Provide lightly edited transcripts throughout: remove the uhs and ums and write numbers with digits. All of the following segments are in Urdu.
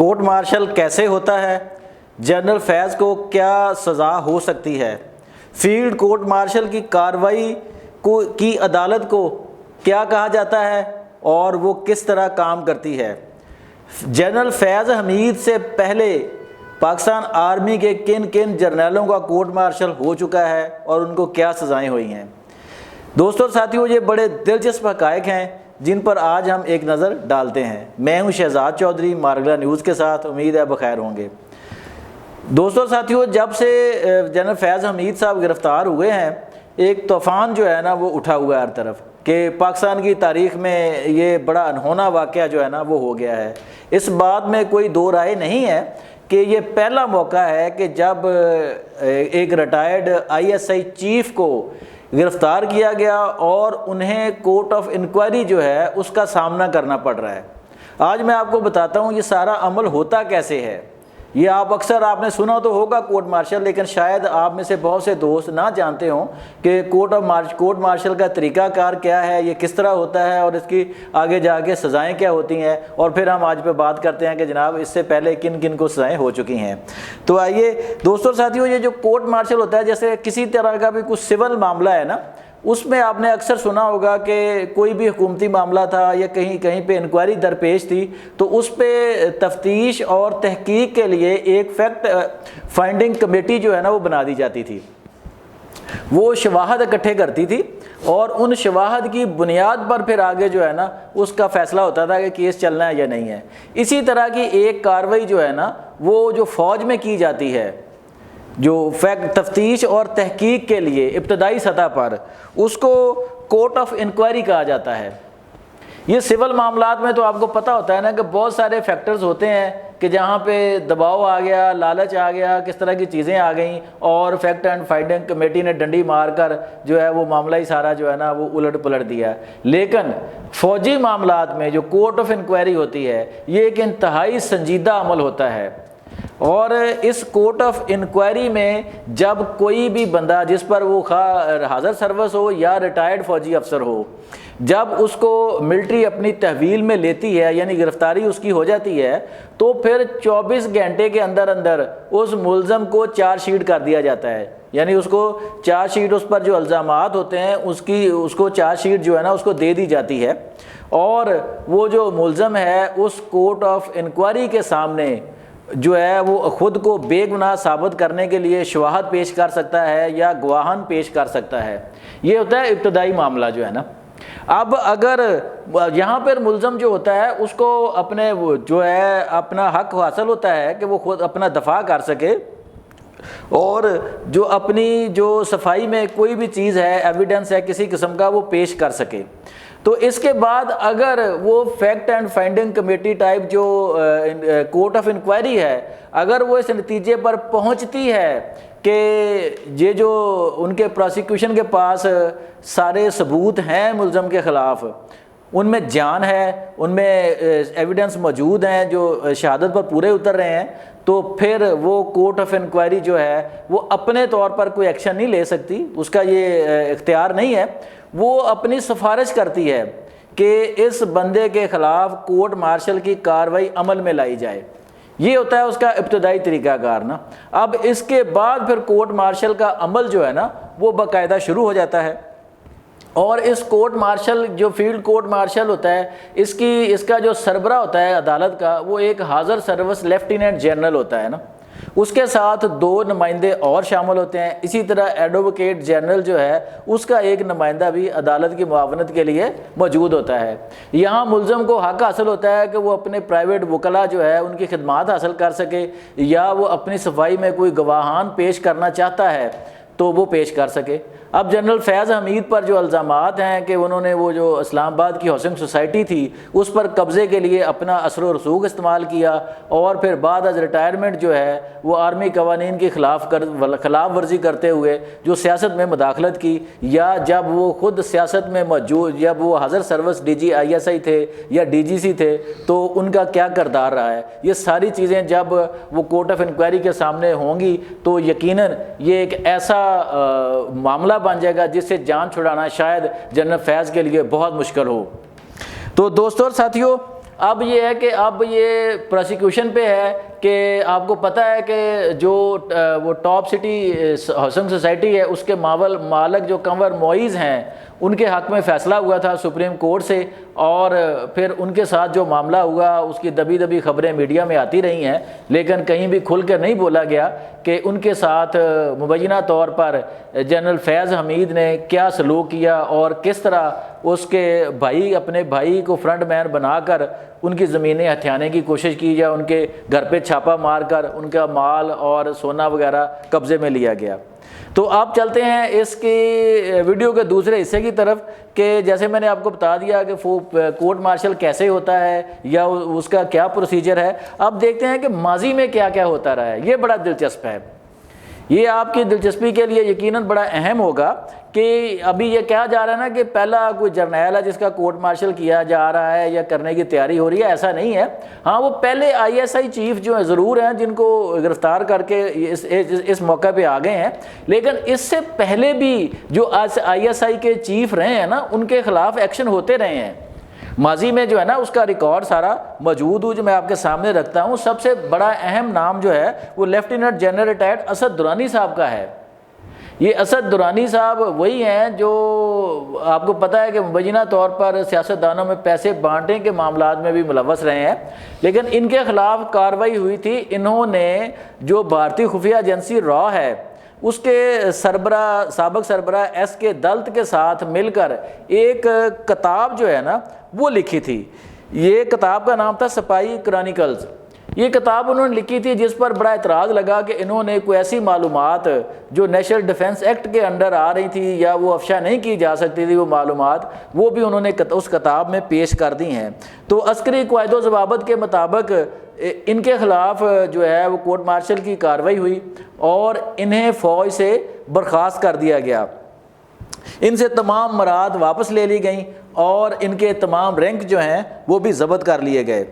کورٹ مارشل کیسے ہوتا ہے؟ جنرل فیض کو کیا سزا ہو سکتی ہے؟ فیلڈ کورٹ مارشل کی کارروائی کی عدالت کو کیا کہا جاتا ہے اور وہ کس طرح کام کرتی ہے؟ جنرل فیض حمید سے پہلے پاکستان آرمی کے کن کن جرنیلوں کا کورٹ مارشل ہو چکا ہے اور ان کو کیا سزائیں ہوئی ہیں؟ دوستوں اور ساتھیوں، یہ بڑے دلچسپ حقائق ہیں جن پر آج ہم ایک نظر ڈالتے ہیں۔ میں ہوں شہزاد چودھری، مارگلا نیوز کے ساتھ، امید ہے بخیر ہوں گے۔ دوستوں اور ساتھیوں، جب سے جنرل فیض حمید صاحب گرفتار ہوئے ہیں، ایک طوفان جو ہے نا وہ اٹھا ہوا ہے ہر طرف کہ پاکستان کی تاریخ میں یہ بڑا انہونا واقعہ جو ہے نا وہ ہو گیا ہے۔ اس بات میں کوئی دو رائے نہیں ہے کہ یہ پہلا موقع ہے کہ جب ایک ریٹائرڈ ISI چیف کو گرفتار کیا گیا اور انہیں کورٹ آف انکوائری جو ہے اس کا سامنا کرنا پڑ رہا ہے۔ آج میں آپ کو بتاتا ہوں یہ سارا عمل ہوتا کیسے ہے۔ یہ اکثر آپ نے سنا تو ہوگا کورٹ مارشل، لیکن شاید آپ میں سے بہت سے دوست نہ جانتے ہوں کہ کورٹ مارشل کا طریقہ کار کیا ہے، یہ کس طرح ہوتا ہے اور اس کی آگے جا کے سزائیں کیا ہوتی ہیں، اور پھر ہم آج پہ بات کرتے ہیں کہ جناب اس سے پہلے کن کن کو سزائیں ہو چکی ہیں۔ تو آئیے دوستوں اور ساتھیوں، یہ جو کورٹ مارشل ہوتا ہے، جیسے کسی طرح کا بھی کچھ سول معاملہ ہے نا، اس میں آپ نے اکثر سنا ہوگا کہ کوئی بھی حکومتی معاملہ تھا یا کہیں پہ انکوائری درپیش تھی تو اس پہ تفتیش اور تحقیق کے لیے ایک فیکٹ فائنڈنگ کمیٹی جو ہے نا وہ بنا دی جاتی تھی۔ وہ شواہد اکٹھے کرتی تھی اور ان شواہد کی بنیاد پر پھر آگے جو ہے نا اس کا فیصلہ ہوتا تھا کہ کیس چلنا ہے یا نہیں ہے۔ اسی طرح کی ایک کارروائی جو ہے نا وہ جو فوج میں کی جاتی ہے، جو فیکٹ تفتیش اور تحقیق کے لیے ابتدائی سطح پر، اس کو کورٹ آف انکوائری کہا جاتا ہے۔ یہ سول معاملات میں تو آپ کو پتہ ہوتا ہے نا کہ بہت سارے فیکٹرز ہوتے ہیں کہ جہاں پہ دباؤ آ گیا، لالچ آ گیا، کس طرح کی چیزیں آ گئیں اور فیکٹ اینڈ فائنڈنگ کمیٹی نے ڈنڈی مار کر جو ہے وہ معاملہ ہی سارا جو ہے نا وہ الٹ پلٹ دیا۔ لیکن فوجی معاملات میں جو کورٹ آف انکوائری ہوتی ہے یہ ایک انتہائی سنجیدہ عمل ہوتا ہے، اور اس کورٹ آف انکوائری میں جب کوئی بھی بندہ، جس پر وہ حاضر سروس ہو یا ریٹائرڈ فوجی افسر ہو، جب اس کو ملٹری اپنی تحویل میں لیتی ہے یعنی گرفتاری اس کی ہو جاتی ہے، تو پھر 24 گھنٹے کے اندر اندر اس ملزم کو چارج شیٹ کر دیا جاتا ہے۔ یعنی اس کو چارج شیٹ، اس پر جو الزامات ہوتے ہیں اس کو چارج شیٹ جو ہے نا اس کو دے دی جاتی ہے، اور وہ جو ملزم ہے اس کورٹ آف انکوائری کے سامنے جو ہے وہ خود کو بے گناہ ثابت کرنے کے لیے شواہد پیش کر سکتا ہے یا گواہان پیش کر سکتا ہے۔ یہ ہوتا ہے ابتدائی معاملہ جو ہے نا۔ اب اگر یہاں پر ملزم جو ہوتا ہے اس کو اپنے جو ہے اپنا حق حاصل ہوتا ہے کہ وہ خود اپنا دفاع کر سکے، اور جو اپنی جو صفائی میں کوئی بھی چیز ہے، ایویڈنس ہے کسی قسم کا، وہ پیش کر سکے۔ تو اس کے بعد اگر وہ fact and finding committee type جو کورٹ آف انکوائری ہے، اگر وہ اس نتیجے پر پہنچتی ہے کہ یہ جو ان کے پروسیکیوشن کے پاس سارے ثبوت ہیں ملزم کے خلاف، ان میں جان ہے، ان میں ایویڈنس موجود ہیں جو شہادت پر پورے اتر رہے ہیں، تو پھر وہ کورٹ آف انکوائری جو ہے وہ اپنے طور پر کوئی ایکشن نہیں لے سکتی، اس کا یہ اختیار نہیں ہے۔ وہ اپنی سفارش کرتی ہے کہ اس بندے کے خلاف کورٹ مارشل کی کارروائی عمل میں لائی جائے۔ یہ ہوتا ہے اس کا ابتدائی طریقہ کار نا۔ اب اس کے بعد پھر کورٹ مارشل کا عمل جو ہے نا وہ باقاعدہ شروع ہو جاتا ہے، اور اس کورٹ مارشل جو فیلڈ کورٹ مارشل ہوتا ہے اس کا جو سربراہ ہوتا ہے عدالت کا، وہ ایک حاضر سروس لیفٹیننٹ جنرل ہوتا ہے نا۔ اس کے ساتھ 2 نمائندے اور شامل ہوتے ہیں۔ اسی طرح ایڈووکیٹ جنرل جو ہے اس کا ایک نمائندہ بھی عدالت کی معاونت کے لیے موجود ہوتا ہے۔ یہاں ملزم کو حق حاصل ہوتا ہے کہ وہ اپنے پرائیویٹ وکلا جو ہے ان کی خدمات حاصل کر سکے، یا وہ اپنی صفائی میں کوئی گواہان پیش کرنا چاہتا ہے تو وہ پیش کر سکے۔ اب جنرل فیض حمید پر جو الزامات ہیں کہ انہوں نے وہ جو اسلام آباد کی ہاؤسنگ سوسائٹی تھی اس پر قبضے کے لیے اپنا اثر و رسوخ استعمال کیا، اور پھر بعد از ریٹائرمنٹ جو ہے وہ آرمی قوانین کی خلاف ورزی کرتے ہوئے جو سیاست میں مداخلت کی، یا جب وہ خود سیاست میں موجود، جب وہ حاضر سروس DG ISI تھے یا DGC تھے تو ان کا کیا کردار رہا ہے، یہ ساری چیزیں جب وہ کورٹ آف انکوائری کے سامنے ہوں گی تو یقیناً یہ ایک ایسا معاملہ بن جائے گا جس سے جان چھڑانا شاید جنرل فیض کے لیے بہت مشکل ہو۔ تو دوستوں اور ساتھیوں، اب یہ ہے کہ اب یہ پروسیکیوشن پہ ہے کہ آپ کو پتہ ہے کہ جو وہ ٹاپ سٹی ہاؤسنگ سوسائٹی ہے اس کے مالک جو کنور معیز ہیں ان کے حق میں فیصلہ ہوا تھا سپریم کورٹ سے، اور پھر ان کے ساتھ جو معاملہ ہوا اس کی دبی خبریں میڈیا میں آتی رہی ہیں، لیکن کہیں بھی کھل کر نہیں بولا گیا کہ ان کے ساتھ مبینہ طور پر جنرل فیض حمید نے کیا سلوک کیا اور کس طرح اس کے اپنے بھائی کو فرنٹ مین بنا کر ان کی زمینیں ہتھیانے کی کوشش کی، یا ان کے گھر پہ چھاپا مار کر ان کا مال اور سونا وغیرہ قبضے میں لیا گیا۔ تو آپ چلتے ہیں اس کی ویڈیو کے دوسرے حصے کی طرف کہ جیسے میں نے آپ کو بتا دیا کہ کورٹ مارشل کیسے ہوتا ہے یا اس کا کیا پروسیجر ہے۔ اب دیکھتے ہیں کہ ماضی میں کیا کیا ہوتا رہا ہے، یہ بڑا دلچسپ ہے۔ یہ آپ کی دلچسپی کے لیے یقیناً بڑا اہم ہوگا کہ ابھی یہ کہا جا رہا ہے نا کہ پہلا کوئی جرنیل ہے جس کا کورٹ مارشل کیا جا رہا ہے یا کرنے کی تیاری ہو رہی ہے، ایسا نہیں ہے۔ ہاں وہ پہلے ISI چیف جو ہیں ضرور ہیں جن کو گرفتار کر کے اس موقع پہ آ گئے ہیں، لیکن اس سے پہلے بھی جو ISI کے چیف رہے ہیں نا ان کے خلاف ایکشن ہوتے رہے ہیں ماضی میں، جو ہے نا اس کا ریکارڈ سارا موجود ہوں جو میں آپ کے سامنے رکھتا ہوں۔ سب سے بڑا اہم نام جو ہے وہ lieutenant general retired Asad Durrani صاحب کا ہے۔ یہ اسد درانی صاحب وہی ہیں جو آپ کو پتہ ہے کہ مبینہ طور پر سیاستدانوں میں پیسے بانٹنے کے معاملات میں بھی ملوث رہے ہیں، لیکن ان کے خلاف کارروائی ہوئی تھی۔ انہوں نے جو بھارتی خفیہ ایجنسی را ہے اس کے سابق سربراہ SK دلت کے ساتھ مل کر ایک کتاب جو ہے نا وہ لکھی تھی۔ یہ کتاب کا نام تھا سپاہی کرانیکلز۔ یہ کتاب انہوں نے لکھی تھی جس پر بڑا اعتراض لگا کہ انہوں نے کوئی ایسی معلومات جو نیشنل ڈیفنس ایکٹ کے انڈر آ رہی تھی یا وہ افشا نہیں کی جا سکتی تھی، وہ معلومات وہ بھی انہوں نے اس کتاب میں پیش کر دی ہیں۔ تو عسکری قواعد و ضوابط کے مطابق ان کے خلاف جو ہے وہ کورٹ مارشل کی کارروائی ہوئی اور انہیں فوج سے برخاست کر دیا گیا۔ ان سے تمام مراد واپس لے لی گئیں اور ان کے تمام رینک جو ہیں وہ بھی ضبط کر لیے گئے۔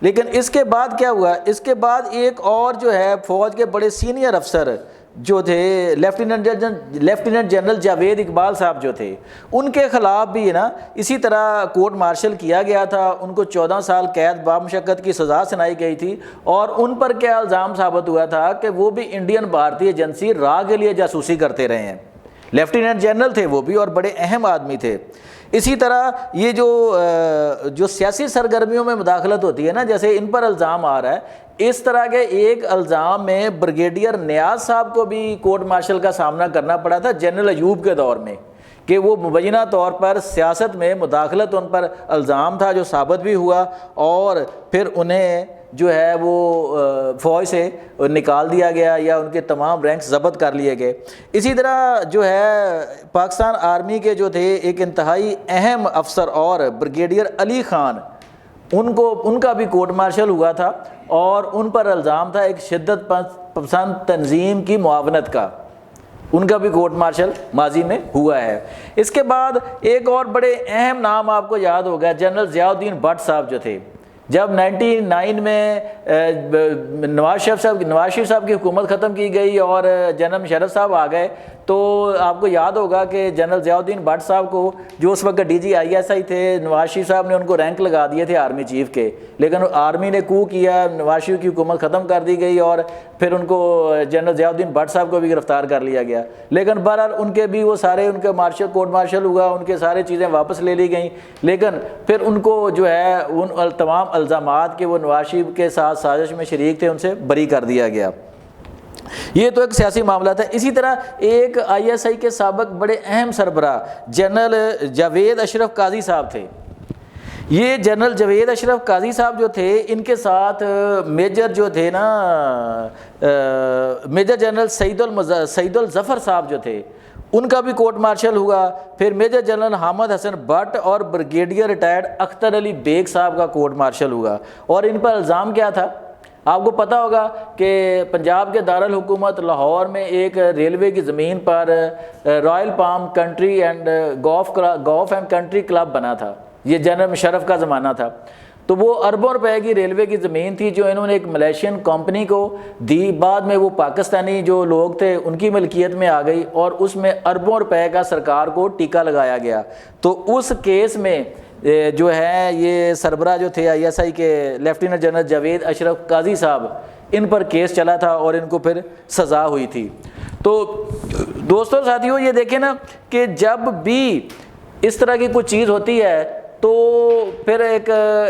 لیکن اس کے بعد کیا ہوا؟ اس کے بعد ایک اور جو ہے فوج کے بڑے سینئر افسر جو تھے لیفٹیننٹ جنرل جاوید اقبال صاحب جو تھے، ان کے خلاف بھی نا اسی طرح کورٹ مارشل کیا گیا تھا۔ ان کو 14 سال قید بامشقت کی سزا سنائی گئی تھی، اور ان پر کیا الزام ثابت ہوا تھا کہ وہ بھی انڈین بھارتی ایجنسی را کے لیے جاسوسی کرتے رہے ہیں۔ لیفٹیننٹ جنرل تھے وہ بھی اور بڑے اہم آدمی تھے۔ اسی طرح یہ جو سیاسی سرگرمیوں میں مداخلت ہوتی ہے نا، جیسے ان پر الزام آ رہا ہے، اس طرح کے ایک الزام میں بریگیڈیئر نیاز صاحب کو بھی کورٹ مارشل کا سامنا کرنا پڑا تھا جنرل ایوب کے دور میں، کہ وہ مبینہ طور پر سیاست میں مداخلت ان پر الزام تھا جو ثابت بھی ہوا، اور پھر انہیں جو ہے وہ فوج سے نکال دیا گیا یا ان کے تمام رینکس ضبط کر لیے گئے۔ اسی طرح جو ہے پاکستان آرمی کے جو تھے ایک انتہائی اہم افسر اور بریگیڈیئر علی خان، ان کا بھی کورٹ مارشل ہوا تھا، اور ان پر الزام تھا ایک شدت پسند تنظیم کی معاونت کا۔ ان کا بھی کورٹ مارشل ماضی میں ہوا ہے۔ اس کے بعد ایک اور بڑے اہم نام آپ کو یاد ہوگا، جنرل ضیاء الدین بٹ صاحب جو تھے۔ جب 99 میں نواز شریف صاحب کی حکومت ختم کی گئی اور جنرل مشرف صاحب آ گئے، تو آپ کو یاد ہوگا کہ جنرل ضیاء الدین بٹ صاحب کو جو اس وقت DG ISI تھے، نواز شریف صاحب نے ان کو رینک لگا دیے تھے آرمی چیف کے، لیکن آرمی نے کو کیا، نواز شریف کی حکومت ختم کر دی گئی اور پھر ان کو جنرل ضیاء الدین بٹ صاحب کو بھی گرفتار کر لیا گیا۔ لیکن بہرحال ان کے بھی وہ سارے ان کے کورٹ مارشل ہوا، ان کے سارے چیزیں واپس لے لی گئیں، لیکن پھر ان کو جو ہے ان تمام الزامات کے وہ نواز شریف کے ساتھ سازش میں شریک تھے ان سے بری کر دیا گیا۔ یہ تو ایک سیاسی معاملہ تھا۔ اسی طرح ایک ISI کے سابق بڑے اہم سربراہ جنرل جاوید اشرف قاضی صاحب تھے۔ یہ جنرل جاوید اشرف قاضی صاحب جو تھے، ان کے ساتھ میجر جو تھے نا میجر جنرل سعید الظفر صاحب جو تھے، ان کا بھی کورٹ مارشل ہوا۔ پھر میجر جنرل حامد حسن بٹ اور بریگیڈیئر ریٹائرڈ اختر علی بیگ صاحب کا کورٹ مارشل ہوا، اور ان پر الزام کیا تھا؟ آپ کو پتہ ہوگا کہ پنجاب کے دارالحکومت لاہور میں ایک ریلوے کی زمین پر Royal Palm country and golf and country club بنا تھا۔ یہ جنرل مشرف کا زمانہ تھا، تو وہ اربوں روپے کی ریلوے کی زمین تھی جو انہوں نے ایک ملیشین کمپنی کو دی۔ بعد میں وہ پاکستانی جو لوگ تھے ان کی ملکیت میں آ گئی، اور اس میں اربوں روپے کا سرکار کو ٹیکہ لگایا گیا۔ تو اس کیس میں جو ہے یہ سربراہ جو تھے ISI کے لیفٹیننٹ جنرل جاوید اشرف قاضی صاحب، ان پر کیس چلا تھا اور ان کو پھر سزا ہوئی تھی۔ تو دوستوں اور ساتھیوں یہ دیکھیں نا کہ جب بھی اس طرح کی کوئی چیز ہوتی ہے تو پھر ایک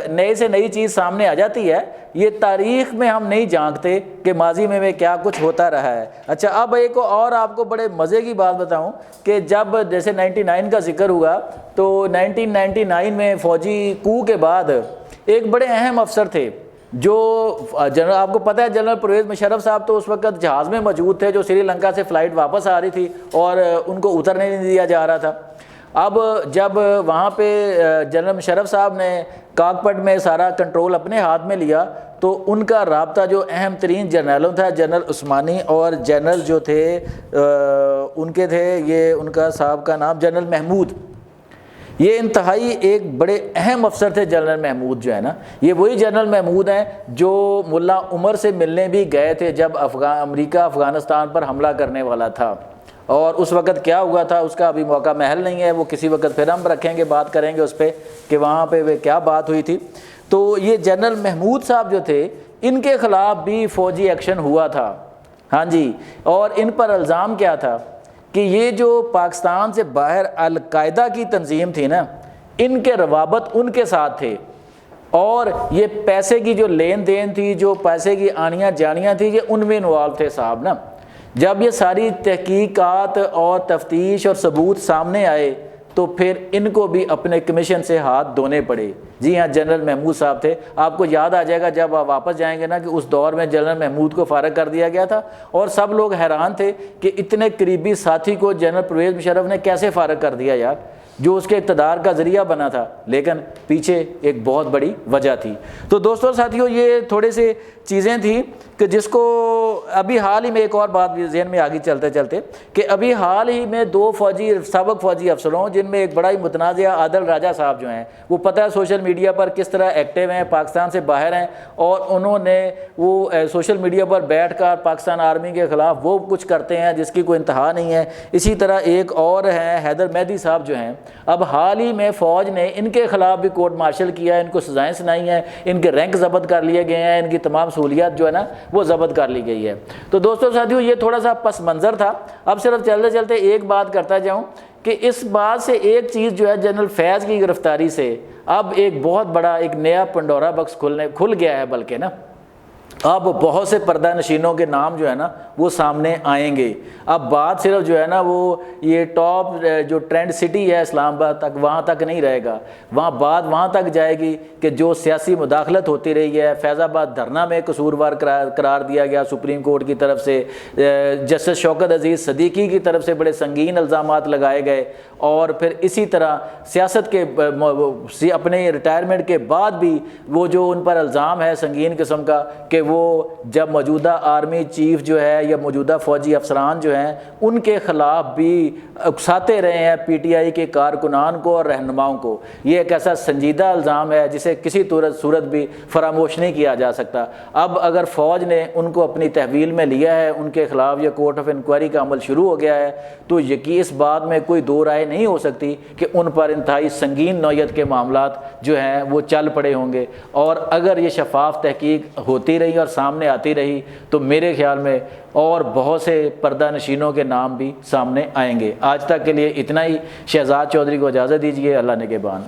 نئے سے نئی چیز سامنے آ جاتی ہے۔ یہ تاریخ میں ہم نہیں جانتے کہ ماضی میں کیا کچھ ہوتا رہا ہے۔ اچھا اب ایک اور آپ کو بڑے مزے کی بات بتاؤں کہ جب جیسے 99 کا ذکر ہوا تو 1999 میں فوجی کو کے بعد ایک بڑے اہم افسر تھے جو جنرل، آپ کو پتہ ہے جنرل پرویز مشرف صاحب تو اس وقت جہاز میں موجود تھے جو سری لنکا سے فلائٹ واپس آ رہی تھی اور ان کو اترنے نہیں دیا جا رہا تھا۔ اب جب وہاں پہ جنرل مشرف صاحب نے کاکپٹ میں سارا کنٹرول اپنے ہاتھ میں لیا تو ان کا رابطہ جو اہم ترین جنرلوں تھا، جنرل عثمانی اور جنرل جو تھے ان کے تھے، یہ ان کا صاحب کا نام جنرل محمود، یہ انتہائی ایک بڑے اہم افسر تھے۔ جنرل محمود جو ہے نا، یہ وہی جنرل محمود ہیں جو ملا عمر سے ملنے بھی گئے تھے جب امریکہ افغانستان پر حملہ کرنے والا تھا۔ اور اس وقت کیا ہوا تھا اس کا ابھی موقع محل نہیں ہے، وہ کسی وقت پھر ہم رکھیں گے، بات کریں گے اس پہ کہ وہاں پہ کیا بات ہوئی تھی۔ تو یہ جنرل محمود صاحب جو تھے ان کے خلاف بھی فوجی ایکشن ہوا تھا، ہاں جی، اور ان پر الزام کیا تھا کہ یہ جو پاکستان سے باہر القاعدہ کی تنظیم تھی نا، ان کے روابط ان کے ساتھ تھے، اور یہ پیسے کی جو لین دین تھی، جو پیسے کی آنیاں جانیاں تھی، یہ ان میں انوالو تھے صاحب نا۔ جب یہ ساری تحقیقات اور تفتیش اور ثبوت سامنے آئے تو پھر ان کو بھی اپنے کمیشن سے ہاتھ دھونے پڑے۔ جی ہاں، جنرل محمود صاحب تھے، آپ کو یاد آ جائے گا جب آپ واپس جائیں گے نا کہ اس دور میں جنرل محمود کو فارغ کر دیا گیا تھا اور سب لوگ حیران تھے کہ اتنے قریبی ساتھی کو جنرل پرویز مشرف نے کیسے فارغ کر دیا یار، جو اس کے اقتدار کا ذریعہ بنا تھا، لیکن پیچھے ایک بہت بڑی وجہ تھی۔ تو دوستوں ساتھیوں یہ تھوڑے سے چیزیں تھیں کہ جس کو ابھی حال ہی میں ایک اور بات ذہن میں آگے چلتے چلتے کہ ابھی حال ہی میں دو سابق فوجی افسروں جن میں ایک بڑا ہی متنازع عادل راجہ صاحب جو ہیں، وہ پتہ ہے سوشل میڈیا پر کس طرح ایکٹیو ہیں، پاکستان سے باہر ہیں، اور انہوں نے وہ سوشل میڈیا پر بیٹھ کر پاکستان آرمی کے خلاف وہ کچھ کرتے ہیں جس کی کوئی انتہا نہیں ہے۔ اسی طرح ایک اور ہیں حیدر مہدی صاحب جو ہیں، اب حال ہی میں فوج نے ان کے خلاف بھی کورٹ مارشل کیا ہے، ان کو سزائیں سنائی ہیں، ان کے رینک ضبط کر لیے گئے ہیں، ان کی تمام سہولیات جو ہے نا وہ ضبط کر لی گئی ہے۔ تو دوستوں ساتھیوں یہ تھوڑا سا پس منظر تھا۔ اب صرف چلتے چلتے ایک بات کرتا جاؤں کہ اس بات سے ایک چیز جو ہے جنرل فیض کی گرفتاری سے اب ایک بہت بڑا ایک نیا پنڈورا باکس کھل گیا ہے، بلکہ نا اب بہت سے پردہ نشینوں کے نام جو ہے نا وہ سامنے آئیں گے۔ اب بات صرف جو ہے نا وہ یہ ٹاپ جو ٹرینڈ سٹی ہے اسلام آباد تک، وہاں تک نہیں رہے گا، بات وہاں تک جائے گی کہ جو سیاسی مداخلت ہوتی رہی ہے، فیض آباد دھرنا میں قصوروار قرار دیا گیا سپریم کورٹ کی طرف سے، جسٹس شوکت عزیز صدیقی کی طرف سے بڑے سنگین الزامات لگائے گئے، اور پھر اسی طرح سیاست کے اپنے ریٹائرمنٹ کے بعد بھی وہ جو ان پر الزام ہے سنگین قسم کا کہ وہ جب موجودہ آرمی چیف جو ہے یا موجودہ فوجی افسران جو ہیں ان کے خلاف بھی اکساتے رہے ہیں پی ٹی آئی کے کارکنان کو اور رہنماؤں کو، یہ ایک ایسا سنجیدہ الزام ہے جسے کسی صورت بھی فراموش نہیں کیا جا سکتا۔ اب اگر فوج نے ان کو اپنی تحویل میں لیا ہے، ان کے خلاف یہ کورٹ آف انکوائری کا عمل شروع ہو گیا ہے، تو یقین اس بات میں کوئی دو رائے نہیں ہو سکتی کہ ان پر انتہائی سنگین نوعیت کے معاملات جو ہیں وہ چل پڑے ہوں گے، اور اگر یہ شفاف تحقیق ہوتی رہی اور سامنے آتی رہی تو میرے خیال میں اور بہت سے پردہ نشینوں کے نام بھی سامنے آئیں گے۔ آج تک کے لیے اتنا ہی، شہزاد چودھری کو اجازت دیجیے، اللہ نگہبان۔